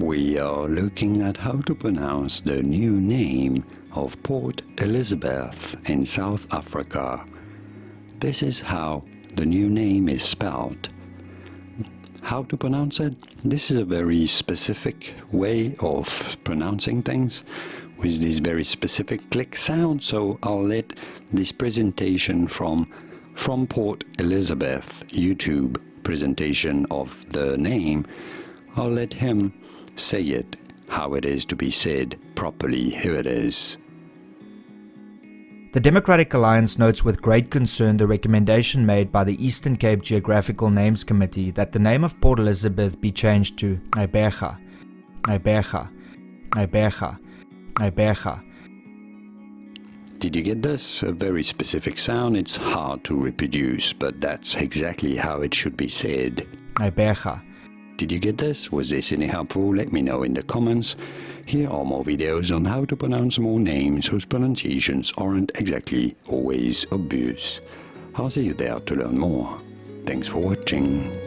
We are looking at how to pronounce the new name of Port Elizabeth in South Africa. This is how the new name is spelled. How to pronounce it? This is a very specific way of pronouncing things with this very specific click sound, so I'll let this presentation from Port Elizabeth YouTube presentation of the name, I'll let him say it how it is to be said properly. Here it is. The Democratic Alliance notes with great concern the recommendation made by the Eastern Cape Geographical Names Committee that the name of Port Elizabeth be changed to Gqeberha, Gqeberha, Gqeberha, Gqeberha. Did you get this? A very specific sound. It's hard to reproduce, but that's exactly how it should be said. Gqeberha. Did you get this? Was this any helpful? Let me know in the comments. Here are more videos on how to pronounce more names whose pronunciations aren't exactly always obvious. I'll see you there to learn more. Thanks for watching.